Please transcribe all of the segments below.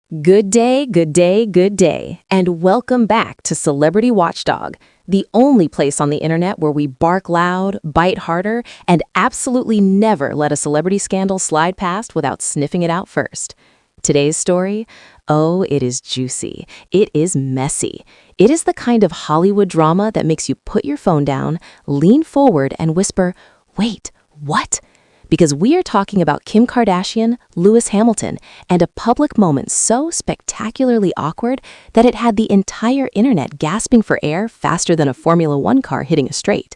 Good day, good day, good day, and welcome back to Celebrity Watchdog, the only place on the internet where we bark loud, bite harder, and absolutely never let a celebrity scandal slide past without sniffing it out first. Today's story? Oh, it is juicy. It is messy. It is the kind of Hollywood drama that makes you put your phone down, lean forward, and whisper, "Wait, what?" Because we are talking about Kim Kardashian, Lewis Hamilton, and a public moment so spectacularly awkward that it had the entire internet gasping for air faster than a Formula One car hitting a straight.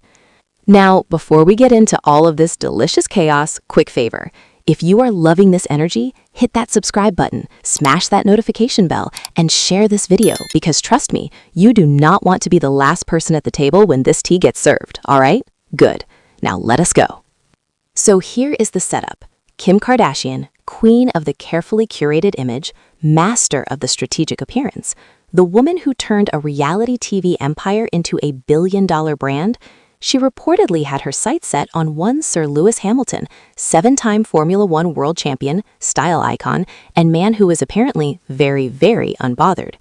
Now, before we get into all of this delicious chaos, quick favor. If you are loving this energy, hit that subscribe button, smash that notification bell, and share this video because trust me, you do not want to be the last person at the table when this tea gets served, all right? Good. Now let us go. So here is the setup. Kim Kardashian, queen of the carefully curated image, master of the strategic appearance, the woman who turned a reality TV empire into a billion-dollar brand, she reportedly had her sights set on one Sir Lewis Hamilton, seven-time Formula One world champion, style icon, and man who was apparently very, very unbothered.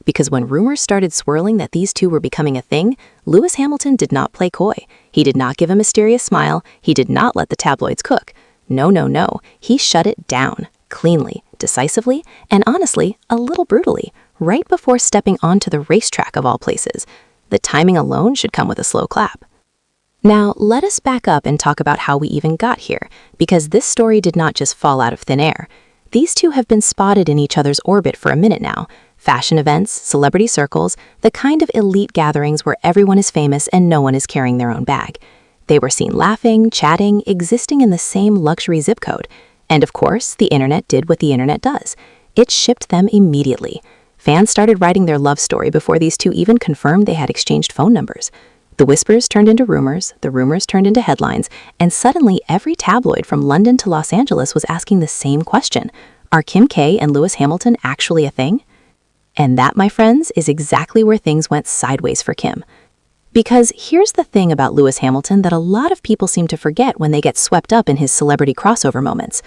Because when rumors started swirling that these two were becoming a thing, Lewis Hamilton did not play coy. He did not give a mysterious smile. He did not let the tabloids cook. No, no, no. He shut it down, cleanly, decisively, and honestly, a little brutally, right before stepping onto the racetrack of all places. The timing alone should come with a slow clap. Now, let us back up and talk about how we even got here, because this story did not just fall out of thin air. These two have been spotted in each other's orbit for a minute now. Fashion events, celebrity circles, the kind of elite gatherings where everyone is famous and no one is carrying their own bag. They were seen laughing, chatting, existing in the same luxury zip code. And of course, the internet did what the internet does. It shipped them immediately. Fans started writing their love story before these two even confirmed they had exchanged phone numbers. The whispers turned into rumors, the rumors turned into headlines, and suddenly every tabloid from London to Los Angeles was asking the same question. Are Kim K and Lewis Hamilton actually a thing? And that, my friends, is exactly where things went sideways for Kim. Because here's the thing about Lewis Hamilton that a lot of people seem to forget when they get swept up in his celebrity crossover moments.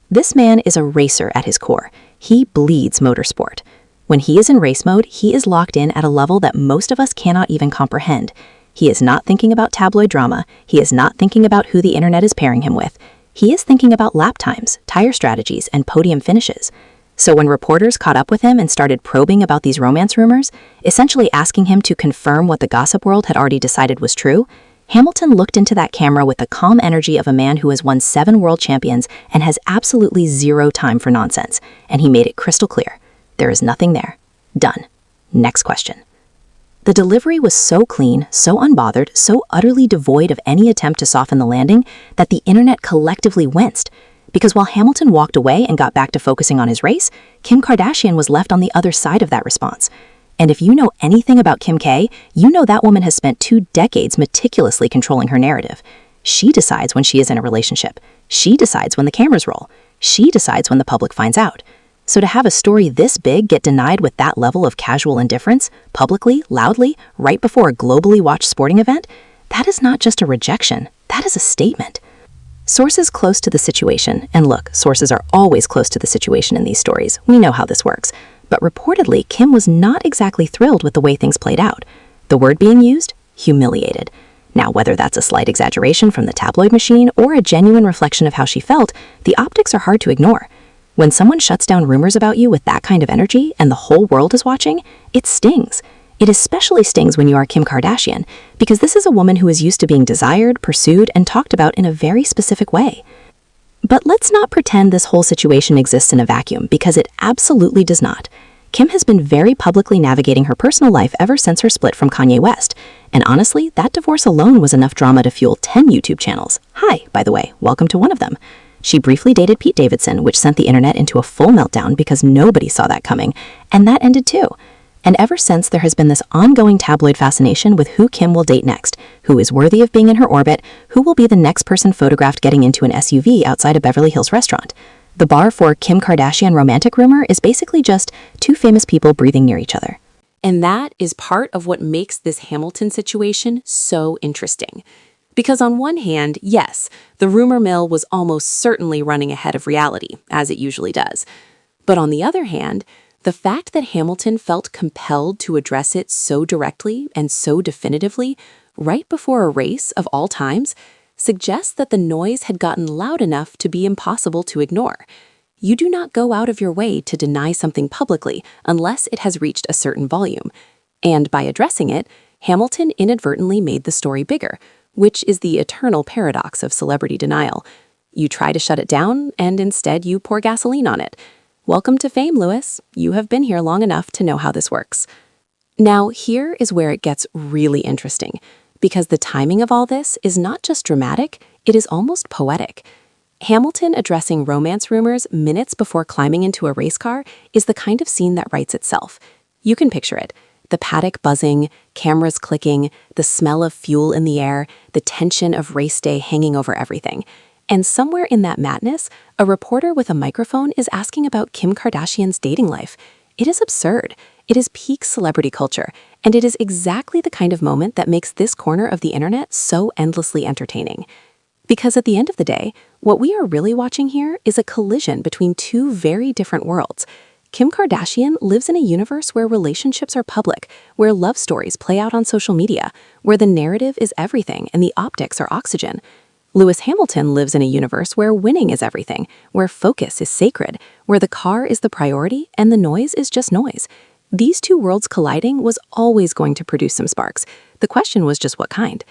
This man is a racer at his core. He bleeds motorsport. When he is in race mode, he is locked in at a level that most of us cannot even comprehend. He is not thinking about tabloid drama. He is not thinking about who the internet is pairing him with. He is thinking about lap times, tire strategies, and podium finishes. So when reporters caught up with him and started probing about these romance rumors, essentially asking him to confirm what the gossip world had already decided was true, Hamilton looked into that camera with the calm energy of a man who has won 7 world champions and has absolutely zero time for nonsense. And he made it crystal clear. There is nothing there. Done. Next question. The delivery was so clean, so unbothered, so utterly devoid of any attempt to soften the landing that the internet collectively winced. Because while Hamilton walked away and got back to focusing on his race, Kim Kardashian was left on the other side of that response. And if you know anything about Kim K, you know that woman has spent 2 decades meticulously controlling her narrative. She decides when she is in a relationship. She decides when the cameras roll. She decides when the public finds out. So to have a story this big get denied with that level of casual indifference, publicly, loudly, right before a globally watched sporting event, that is not just a rejection, that is a statement. Sources close to the situation, and look, sources are always close to the situation in these stories, we know how this works, but reportedly Kim was not exactly thrilled with the way things played out. The word being used? Humiliated. Now, whether that's a slight exaggeration from the tabloid machine or a genuine reflection of how she felt, the optics are hard to ignore. When someone shuts down rumors about you with that kind of energy and the whole world is watching, it stings. It especially stings when you are Kim Kardashian, because this is a woman who is used to being desired, pursued, and talked about in a very specific way. But let's not pretend this whole situation exists in a vacuum, because it absolutely does not. Kim has been very publicly navigating her personal life ever since her split from Kanye West. And honestly, that divorce alone was enough drama to fuel 10 YouTube channels. Hi, by the way, welcome to one of them. She briefly dated Pete Davidson, which sent the internet into a full meltdown because nobody saw that coming, and that ended too. And ever since, there has been this ongoing tabloid fascination with who Kim will date next, who is worthy of being in her orbit, who will be the next person photographed getting into an SUV outside a Beverly Hills restaurant. The bar for Kim Kardashian romantic rumor is basically just 2 famous people breathing near each other. And that is part of what makes this Hamilton situation so interesting. Because on one hand, yes, the rumor mill was almost certainly running ahead of reality, as it usually does. But on the other hand, The fact that Hamilton felt compelled to address it so directly and so definitively right before a race of all times suggests that the noise had gotten loud enough to be impossible to ignore. You do not go out of your way to deny something publicly unless it has reached a certain volume. And by addressing it, Hamilton inadvertently made the story bigger, which is the eternal paradox of celebrity denial. You try to shut it down, and instead you pour gasoline on it. Welcome to fame, Lewis. You have been here long enough to know how this works. Now, here is where it gets really interesting, because the timing of all this is not just dramatic, it is almost poetic. Hamilton addressing romance rumors minutes before climbing into a race car is the kind of scene that writes itself. You can picture it. The paddock buzzing, cameras clicking, the smell of fuel in the air, the tension of race day hanging over everything. And somewhere in that madness, a reporter with a microphone is asking about Kim Kardashian's dating life. It is absurd. It is peak celebrity culture, and it is exactly the kind of moment that makes this corner of the internet so endlessly entertaining. Because at the end of the day, what we are really watching here is a collision between two very different worlds. Kim Kardashian lives in a universe where relationships are public, where love stories play out on social media, where the narrative is everything and the optics are oxygen. Lewis Hamilton lives in a universe where winning is everything, where focus is sacred, where the car is the priority and the noise is just noise. These two worlds colliding was always going to produce some sparks. The question was just what kind.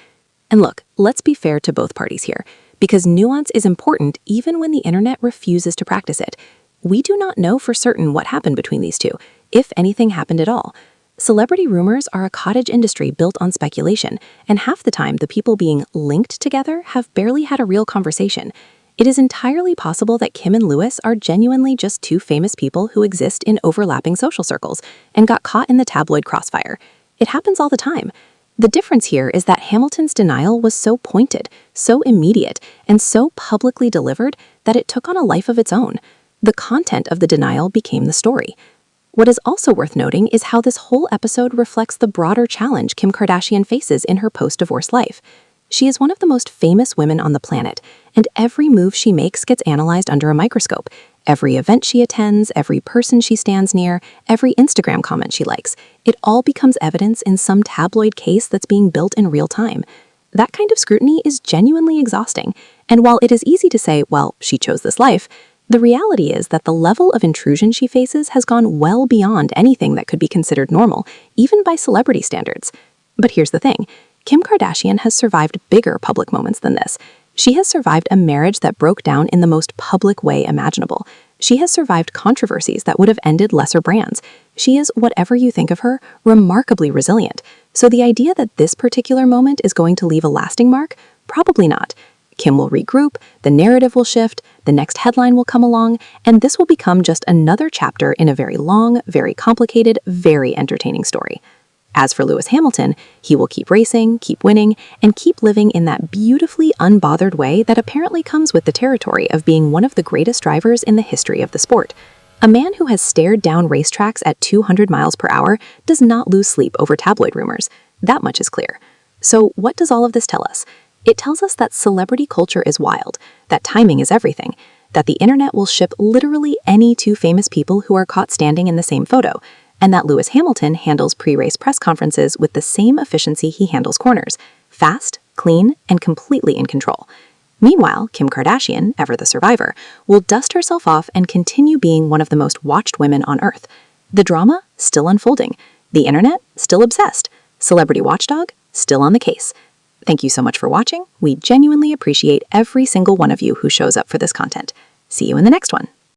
And look, let's be fair to both parties here, because nuance is important even when the internet refuses to practice it. We do not know for certain what happened between these two, if anything happened at all. Celebrity rumors are a cottage industry built on speculation, and half the time the people being linked together have barely had a real conversation. It is entirely possible that Kim and Lewis are genuinely just two famous people who exist in overlapping social circles and got caught in the tabloid crossfire. It happens all the time. The difference here is that Hamilton's denial was so pointed, so immediate, and so publicly delivered that it took on a life of its own. The content of the denial became the story. What is also worth noting is how this whole episode reflects the broader challenge Kim Kardashian faces in her post-divorce life. She is one of the most famous women on the planet, and every move she makes gets analyzed under a microscope. Every event she attends, every person she stands near, every Instagram comment she likes, it all becomes evidence in some tabloid case that's being built in real time. That kind of scrutiny is genuinely exhausting, and while it is easy to say, well, she chose this life, the reality is that the level of intrusion she faces has gone well beyond anything that could be considered normal, even by celebrity standards. But here's the thing. Kim Kardashian has survived bigger public moments than this. She has survived a marriage that broke down in the most public way imaginable. She has survived controversies that would have ended lesser brands. She is, whatever you think of her, remarkably resilient. So the idea that this particular moment is going to leave a lasting mark? Probably not. Kim will regroup, the narrative will shift, the next headline will come along, and this will become just another chapter in a very long, very complicated, very entertaining story. As for Lewis Hamilton, he will keep racing, keep winning, and keep living in that beautifully unbothered way that apparently comes with the territory of being one of the greatest drivers in the history of the sport. A man who has stared down racetracks at 200 miles per hour does not lose sleep over tabloid rumors. That much is clear. So what does all of this tell us? It tells us that celebrity culture is wild, that timing is everything, that the internet will ship literally any two famous people who are caught standing in the same photo, and that Lewis Hamilton handles pre-race press conferences with the same efficiency he handles corners, fast, clean, and completely in control. Meanwhile, Kim Kardashian, ever the survivor, will dust herself off and continue being one of the most watched women on Earth. The drama still unfolding, the internet still obsessed, Celebrity Watchdog still on the case. Thank you so much for watching. We genuinely appreciate every single one of you who shows up for this content. See you in the next one.